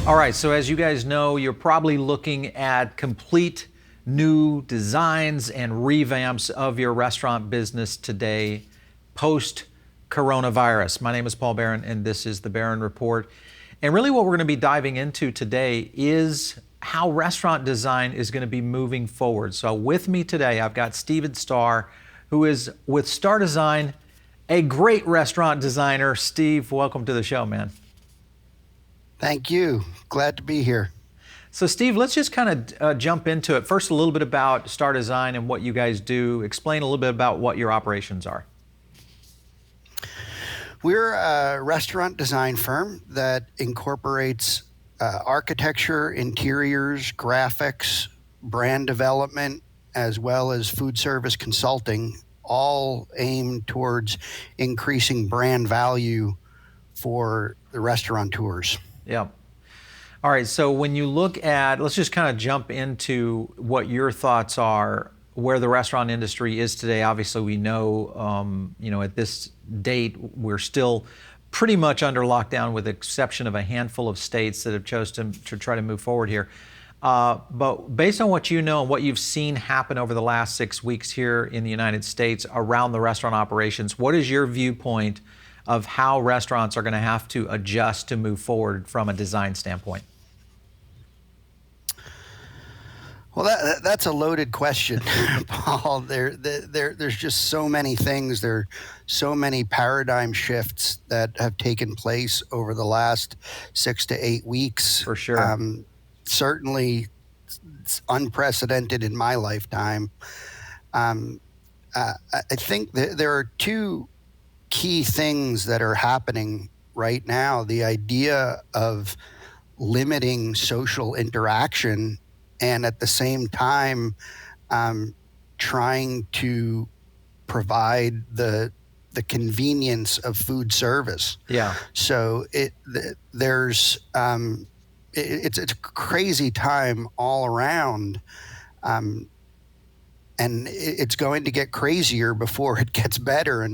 All right, so as you guys know, you're probably looking at complete new designs and revamps of your restaurant business today, post coronavirus. My name is Paul Barron, and this is the Barron Report. And really, what we're going to be diving into today is how restaurant design is going to be moving forward. So, with me today, I've got Steven Starr, who is with Starr Design, a great restaurant designer. Steve, welcome to the show, man. Thank you. Glad to be here. So Steve, let's just kind of jump into it. First, a little bit about Starr Design and what you guys do. Explain a little bit about what your operations are. We're a restaurant design firm that incorporates architecture, interiors, graphics, brand development, as well as food service consulting, all aimed towards increasing brand value for the restaurateurs. Yeah. All right. So when you look at, let's just kind of jump into what your thoughts are, where the restaurant industry is today. Obviously, we know, at this date, we're still pretty much under lockdown, with the exception of a handful of states that have chosen to try to move forward here. But based on what you know and what you've seen happen over the last 6 weeks here in the United States around the restaurant operations, what is your viewpoint of how restaurants are going to have to adjust to move forward from a design standpoint? Well, that's a loaded question, Paul. There's just so many things. There are so many paradigm shifts that have taken place over the last 6 to 8 weeks. For sure. Certainly, it's unprecedented in my lifetime. I think that there are two key things that are happening right now. The idea of limiting social interaction, and at the same time trying to provide the convenience of food service. Yeah. So it's a crazy time all around. And it's going to get crazier before it gets better,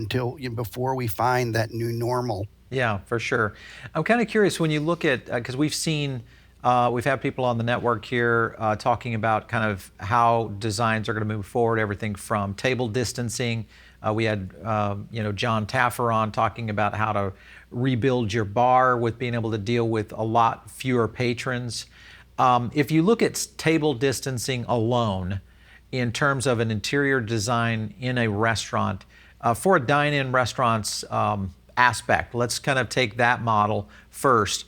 before we find that new normal. Yeah, for sure. I'm kind of curious when you look at, because we've had people on the network here talking about kind of how designs are going to move forward, everything from table distancing. We had, John Taffer on talking about how to rebuild your bar with being able to deal with a lot fewer patrons. If you look at table distancing alone, in terms of an interior design in a restaurant, for a dine-in restaurant's aspect, let's kind of take that model first.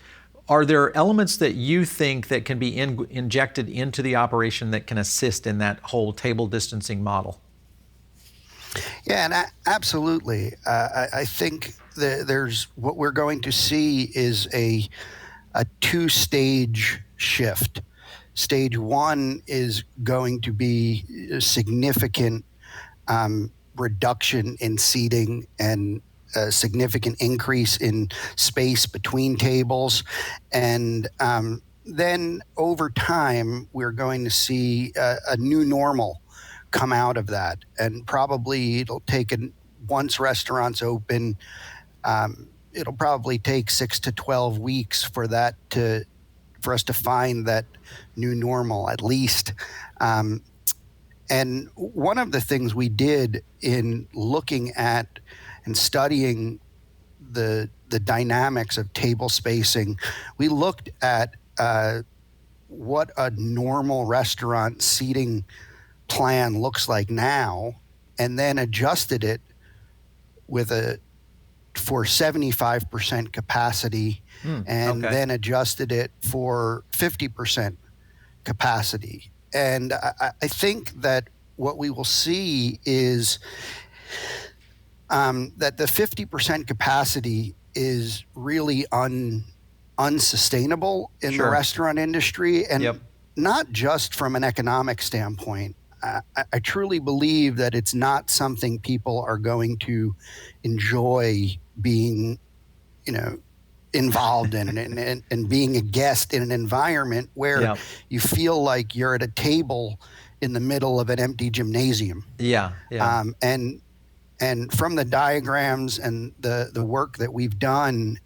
Are there elements that you think that can be injected into the operation that can assist in that whole table distancing model? Yeah, and absolutely. I think there's what we're going to see is a two-stage shift. Stage one is going to be a significant reduction in seating and a significant increase in space between tables. And then over time, we're going to see a new normal come out of that. And probably it'll take, once restaurants open, it'll probably take 6 to 12 weeks for us to find that new normal, at least. And one of the things we did in looking at and studying the dynamics of table spacing, we looked at what a normal restaurant seating plan looks like now, and then adjusted it for 75% capacity, then adjusted it for 50% capacity. And I think that what we will see is that the 50% capacity is really unsustainable in the restaurant industry, and not just from an economic standpoint. I truly believe that it's not something people are going to enjoy being, involved in, and being a guest in an environment where you feel like you're at a table in the middle of an empty gymnasium. And from the diagrams and the work that we've done,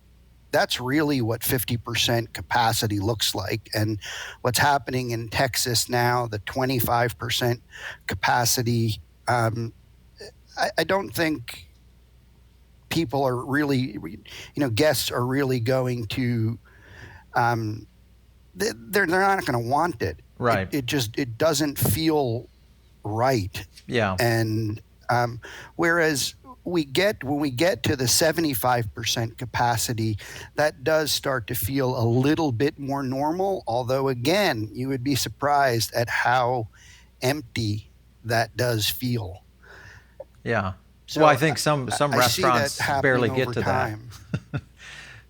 that's really what 50% capacity looks like. And what's happening in Texas now, the 25% capacity, I don't think people are really, guests are really going to, um, they're not going to want it. Right. It doesn't feel right. Yeah. And whereas when we get to the 75% capacity, that does start to feel a little bit more normal. Although again, you would be surprised at how empty that does feel. Yeah. Well, I So think some I see that restaurants barely happening get over to that. time.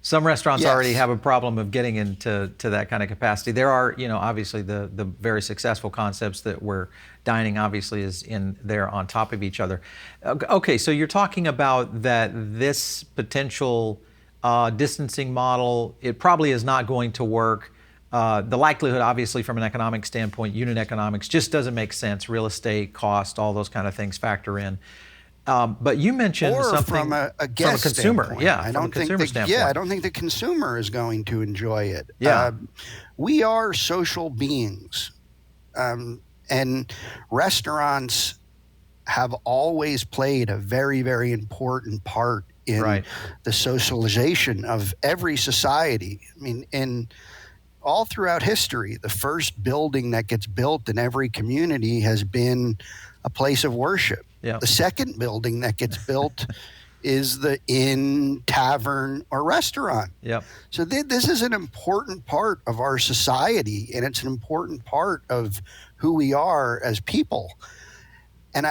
Some restaurants already Yes. have a problem of getting into that kind of capacity. There are, obviously the very successful concepts that where dining obviously is in there on top of each other. Okay, so you're talking about that this potential distancing model, it probably is not going to work. The likelihood, obviously, from an economic standpoint, unit economics just doesn't make sense. Real estate, cost, all those kind of things factor in. But you mentioned Or something from a from a guest consumer, standpoint. yeah, from a consumer I standpoint. don't think the consumer is going to enjoy it. Yeah, We are social beings, and restaurants have always played a very, very important part in right. the socialization of every society. I mean, in all throughout history, the first building that gets built in every community has been a place of worship. Yeah, The second building that gets built is the inn, tavern, or restaurant. yep, So this is an important part of our society, and it's an important part of who we are as people. And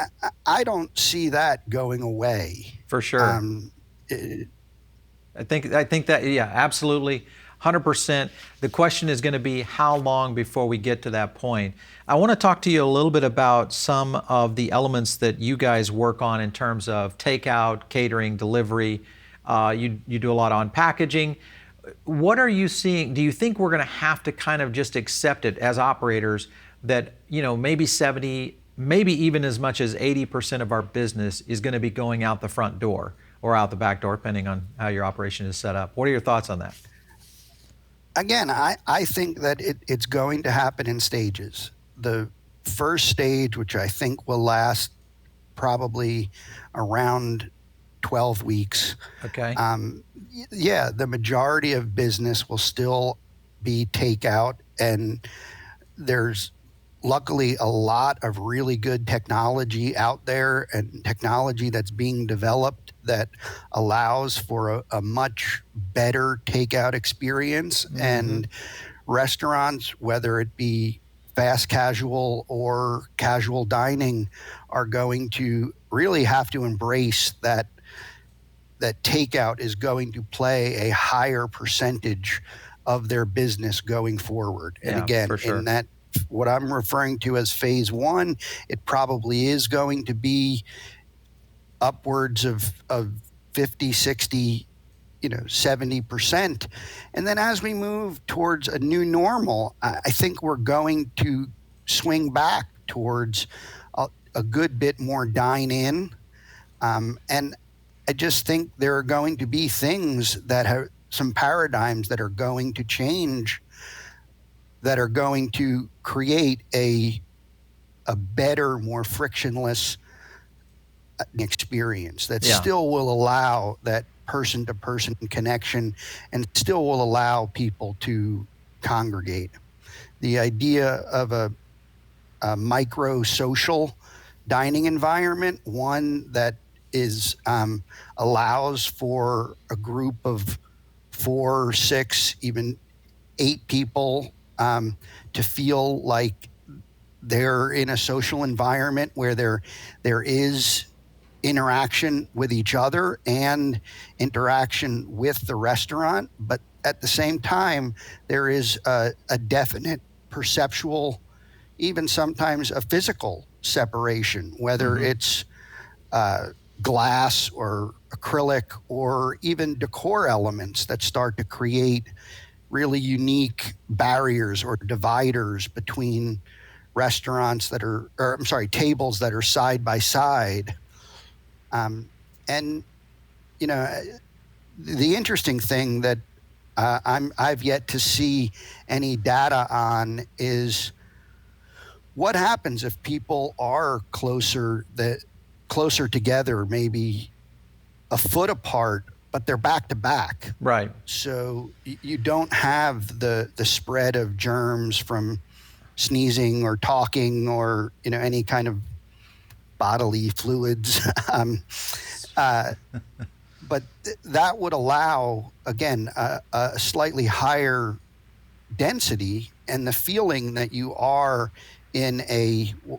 I don't see that going away. for sure. Um, it- I think that, yeah, absolutely, 100%. The question is going to be how long before we get to that point. I want to talk to you a little bit about some of the elements that you guys work on in terms of takeout, catering, delivery. You do a lot on packaging. What are you seeing? Do you think we're going to have to kind of just accept it as operators that, maybe 70, maybe even as much as 80% of our business is going to be going out the front door or out the back door, depending on how your operation is set up? What are your thoughts on that? Again, I think that it's going to happen in stages. The first stage, which I think will last probably around 12 weeks, Okay. yeah, the majority of business will still be takeout, and there's luckily a lot of really good technology out there and technology that's being developed that allows for a much better takeout experience. And restaurants, whether it be fast casual or casual dining, are going to really have to embrace that takeout is going to play a higher percentage of their business going forward. And Yeah, again, for sure. in that, what I'm referring to as phase one, it probably is going to be upwards of 50, 60, 70%. And then as we move towards a new normal, I think we're going to swing back towards a good bit more dine in. And I just think there are going to be things that have some paradigms that are going to change, that are going to create a better, more frictionless experience that Yeah. still will allow that person to person connection and still will allow people to congregate. The idea of a micro social dining environment, one that is allows for a group of 4, 6, even 8 people to feel like they're in a social environment where there is interaction with each other and interaction with the restaurant, but at the same time there is a definite perceptual, even sometimes a physical separation, whether it's glass or acrylic or even decor elements that start to create really unique barriers or dividers between restaurants that are, or I'm sorry, tables that are side by side. And, the interesting thing that I've yet to see any data on is what happens if people are closer together, maybe a foot apart, but they're back to back. Right. So you don't have the spread of germs from sneezing or talking or any kind of bodily fluids. uh, but that would allow, again, a slightly higher density and the feeling that you are in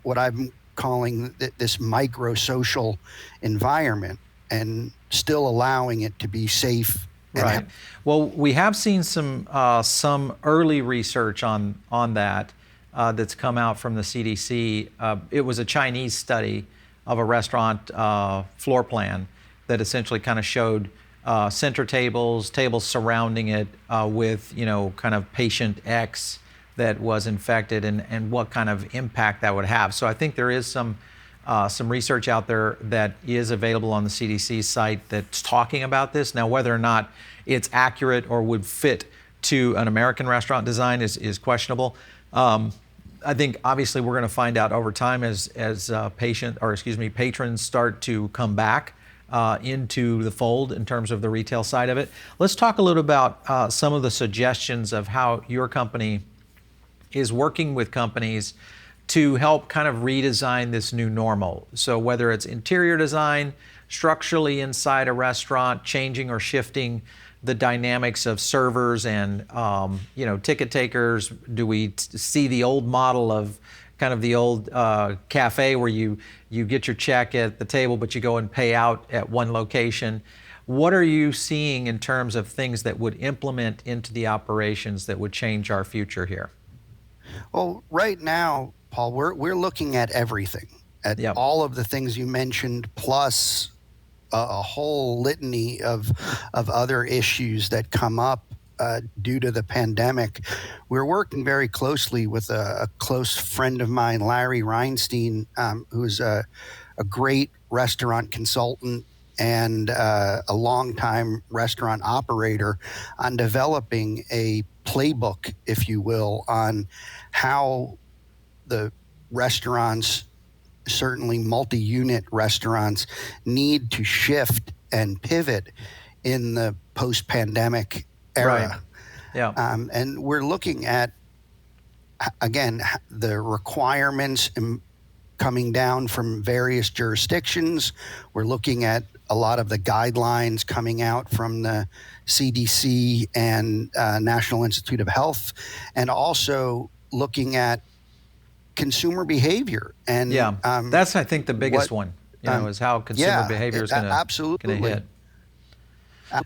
what I'm calling this micro-social environment, and still allowing it to be safe. Right. Well, we have seen some early research on that that's come out from the CDC. It was a Chinese study of a restaurant floor plan that essentially kind of showed center tables surrounding it with kind of patient X that was infected, and what kind of impact that would have. So I think there is some research out there that is available on the CDC site that's talking about this. Now, whether or not it's accurate or would fit to an American restaurant design is questionable. I think obviously we're going to find out over time as patrons start to come back into the fold in terms of the retail side of it. Let's talk a little about some of the suggestions of how your company is working with companies to help kind of redesign this new normal. So whether it's interior design, structurally inside a restaurant, changing or shifting the dynamics of servers and ticket takers. Do we see the old model of kind of the old cafe where you get your check at the table, but you go and pay out at one location? What are you seeing in terms of things that would implement into the operations that would change our future here? Well, right now, Paul, we're looking at everything, at all of the things you mentioned, plus a whole litany of other issues that come up due to the pandemic. We're working very closely with a close friend of mine, Larry Reinstein, who's a great restaurant consultant and a longtime restaurant operator, on developing a playbook, if you will, on how the restaurants, certainly multi-unit restaurants, need to shift and pivot in the post-pandemic era. Right. Yeah. And we're looking at, again, the requirements coming down from various jurisdictions. We're looking at a lot of the guidelines coming out from the CDC and National Institute of Health, and also looking at consumer behavior. And that's, I think, the biggest one, is how consumer behavior is going to hit. Absolutely.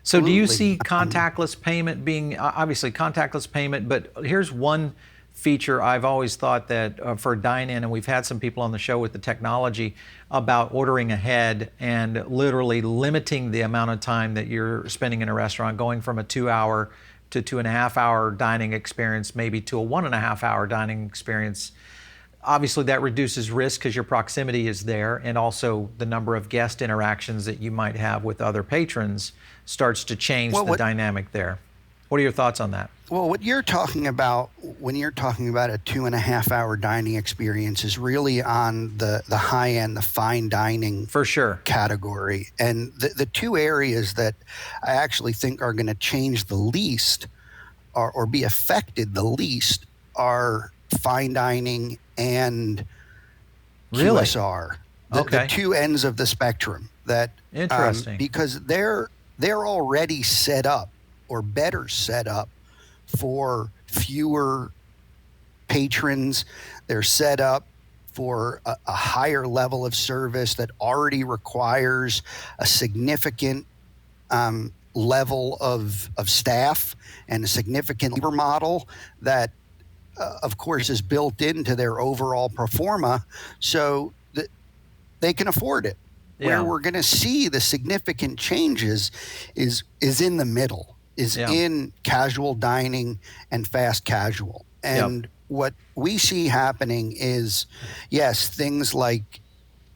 So do you see contactless payment being, obviously contactless payment, but here's one feature I've always thought that for dine-in, and we've had some people on the show with the technology about ordering ahead and literally limiting the amount of time that you're spending in a restaurant, going from a 2-hour to 2.5-hour dining experience, maybe to a 1.5-hour dining experience. Obviously, that reduces risk because your proximity is there, and also the number of guest interactions that you might have with other patrons starts to change the dynamic there. What are your thoughts on that? Well, what you're talking about when you're talking about a 2.5-hour dining experience is really on the high end, the fine dining for sure category. And the two areas that I actually think are going to change the least or be affected the least are fine dining and QSR. The two ends of the spectrum. That interesting, because they're already set up, or better set up, for fewer patrons. They're set up for a higher level of service that already requires a significant level of staff and a significant labor model that of course is built into their overall pro forma, so that they can afford it. Where we're going to see the significant changes is in the middle, in casual dining and fast casual. And what we see happening is, yes, things like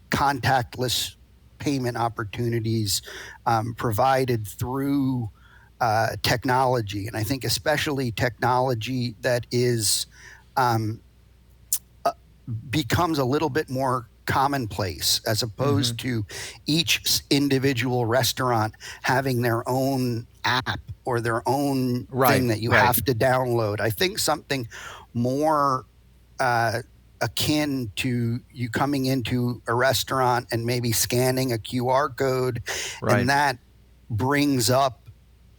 contactless payment opportunities provided through technology, and I think especially technology that is um, becomes a little bit more commonplace, as opposed to each individual restaurant having their own app or their own thing Right, that you right, have to download. I think something more uh, akin to you coming into a restaurant and maybe scanning a QR code, right. and that brings up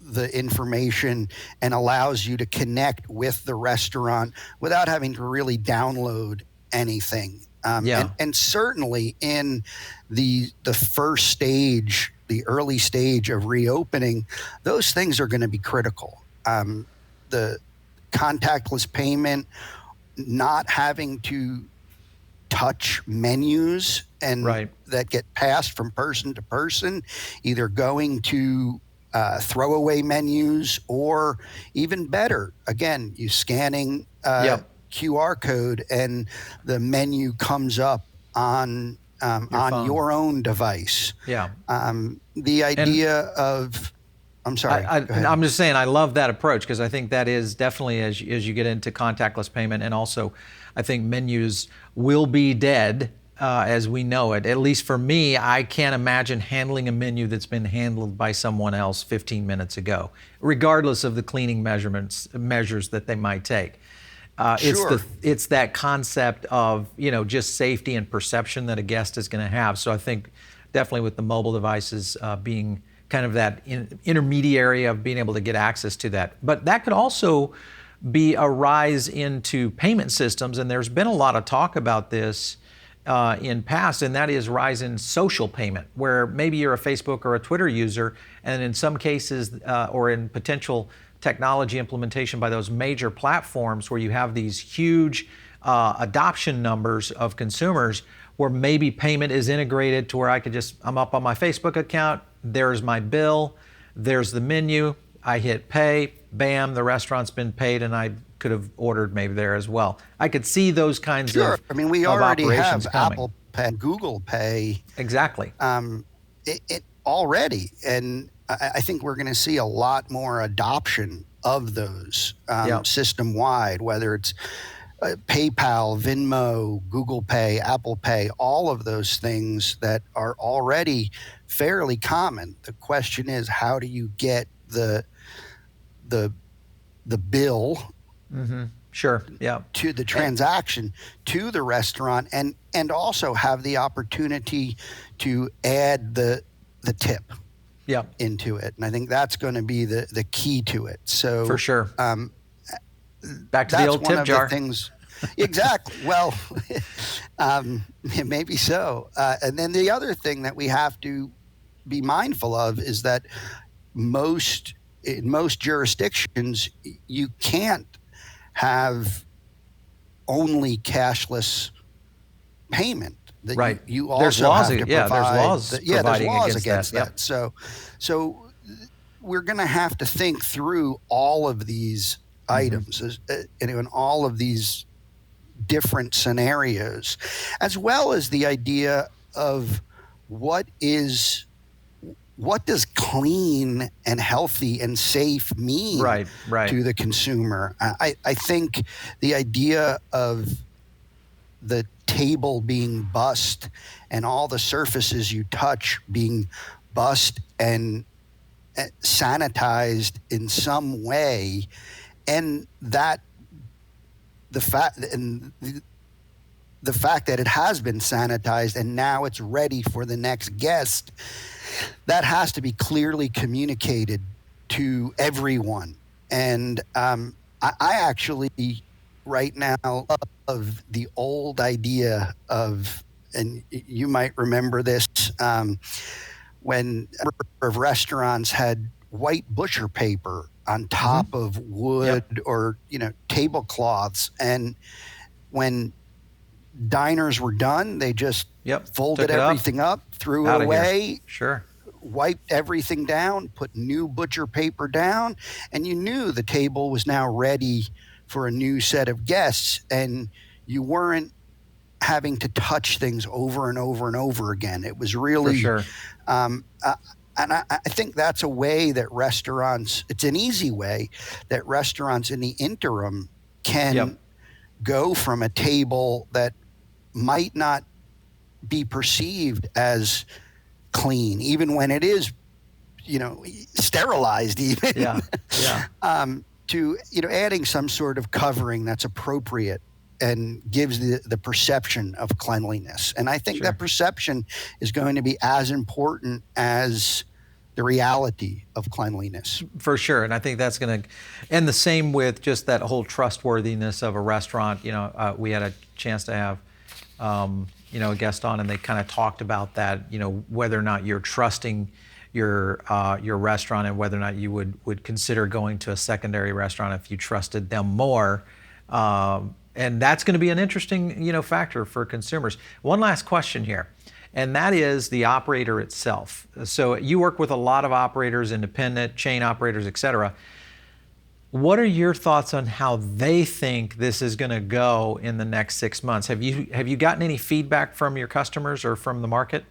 the information and allows you to connect with the restaurant without having to really download anything. Yeah, And certainly in the first stage, the early stage of reopening, those things are going to be critical. The contactless payment, not having to touch menus and right. that get passed from person to person, either going to throwaway menus, or even better, again, you scanning Yep. QR code and the menu comes up Your on phone. your own device. Yeah. The And idea of, I'm sorry, go ahead. I'm just saying, I love that approach because I think that is definitely as you get into contactless payment, and also I think menus will be dead as we know it. At least for me, I can't imagine handling a menu that's been handled by someone else 15 minutes ago, regardless of the cleaning measures that they might take. Sure. It's that concept of just safety and perception that a guest is going to have. So I think definitely with the mobile devices being kind of that intermediary of being able to get access to that. But that could also be a rise into payment systems, and there's been a lot of talk about this in past, and that is rise in social payment, where maybe you're a Facebook or a Twitter user, and in some cases, or in potential technology implementation by those major platforms where you have these huge adoption numbers of consumers, where maybe payment is integrated to where I'm up on my Facebook account, there's my bill, there's the menu, I hit pay, bam, the restaurant's been paid, and I could have ordered maybe there as well. I could see those kinds Sure. I mean, we of already operations have coming. Apple Pay and Google Pay Exactly. it already, and I think we're going to see a lot more adoption of those Yep. system wide, whether it's PayPal, Venmo, Google Pay, Apple Pay, all of those things that are already fairly common. The question is, how do you get the bill Sure. Yeah. to the transaction to the restaurant, and also have the opportunity to add the tip Yeah. into it? And I think that's going to be the key to it. So For sure. Back to the that's old one tip of jar. the things. Exactly. Well, maybe so. And then the other thing that we have to be mindful of is that in most jurisdictions, you can't have only cashless payment. That Right. you There's also laws. have to Yeah. There's provide. laws There's providing laws against that. Yep. So we're going to have to think through all of these items, and all of these different scenarios, as well as the idea of what does clean and healthy and safe mean Right. Right. to the consumer. I think the idea of the table being bussed and all the surfaces you touch being bussed and sanitized in some way, and that the fact that it has been sanitized and now it's ready for the next guest, that has to be clearly communicated to everyone. And I actually right now love the old idea of, and you might remember this, when a number of restaurants had white butcher paper on top of wood, or tablecloths, and when diners were done, they just folded Took it up, everything up, threw out it of here. away, Sure. wiped everything down, put new butcher paper down, and you knew the table was now ready for a new set of guests, and you weren't having to touch things over and over and over again. It was really, For sure. um, And I think that's a way that restaurants, it's an easy way that restaurants in the interim Yep. can go from a table that might not be perceived as clean, even when it is, sterilized even, Yeah. Yeah. to, adding some sort of covering that's appropriate and gives the perception of cleanliness. And I think Sure. that perception is going to be as important as the reality of cleanliness. For sure. And I think that's going to, and the same with just that whole trustworthiness of a restaurant. We had a chance to have, a guest on, and they kind of talked about that, whether or not you're trusting your restaurant and whether or not you would consider going to a secondary restaurant if you trusted them more. And that's going to be an interesting, factor for consumers. One last question here, and that is the operator itself. So you work with a lot of operators, independent, chain operators, et cetera. What are your thoughts on how they think this is going to go in the next 6 months? Have you gotten any feedback from your customers or from the market?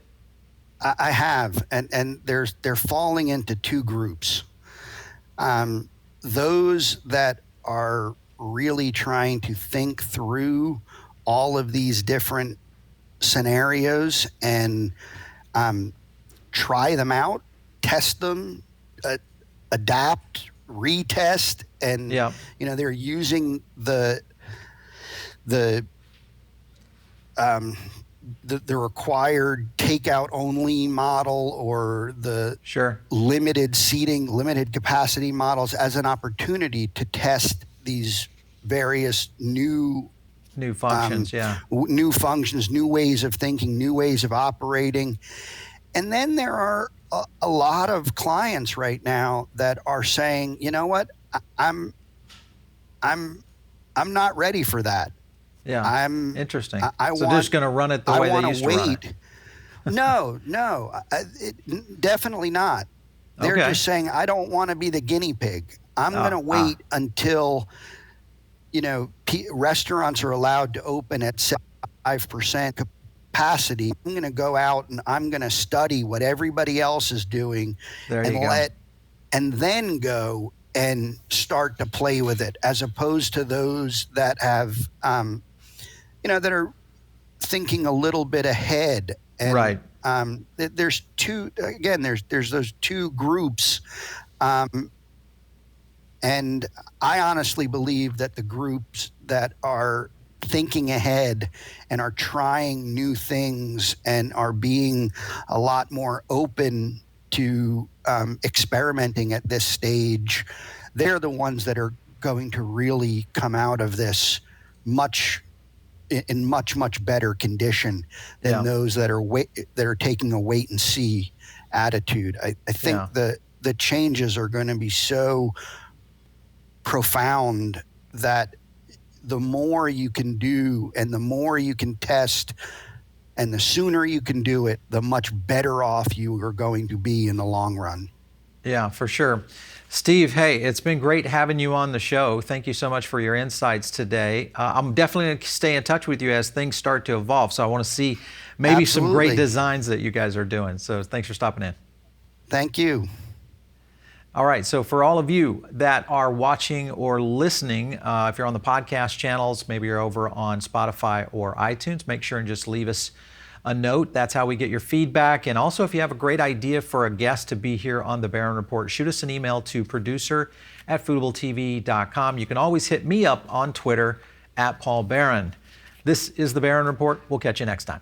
I have, and they're falling into two groups. Those that are really trying to think through all of these different scenarios and try them out, test them, adapt, retest, and Yeah. they're using the required takeout only model or the Sure. limited seating, limited capacity models as an opportunity to test these various new functions. new functions, new ways of thinking, new ways of operating. And then there are a lot of clients right now that are saying, you know what, I'm not ready for that. Yeah. Interesting. So want, they're just going to run it the way they used to run it. No, definitely not. They're Okay. just saying, I don't want to be the guinea pig. I'm going to wait until, restaurants are allowed to open at 5% capacity. I'm going to go out and I'm going to study what everybody else is doing and then go and start to play with it, as opposed to those that have, that are thinking a little bit ahead. And, right. There's those two groups. And I honestly believe that the groups that are thinking ahead and are trying new things and are being a lot more open to experimenting at this stage, they're the ones that are going to really come out of this much better condition than those that are taking a wait and see attitude. I think the changes are going to be so profound that the more you can do and the more you can test and the sooner you can do it, the much better off you are going to be in the long run. Yeah, for sure. Steve, hey, it's been great having you on the show. Thank you so much for your insights today. I'm definitely going to stay in touch with you as things start to evolve. So I want to see maybe some great designs that you guys are doing. So thanks for stopping in. Thank you. All right, so for all of you that are watching or listening, if you're on the podcast channels, maybe you're over on Spotify or iTunes, make sure and just leave us a note. That's how we get your feedback. And also, if you have a great idea for a guest to be here on The Barron Report, shoot us an email to producer@foodabletv.com. You can always hit me up on Twitter @Paul Barron. This is The Barron Report. We'll catch you next time.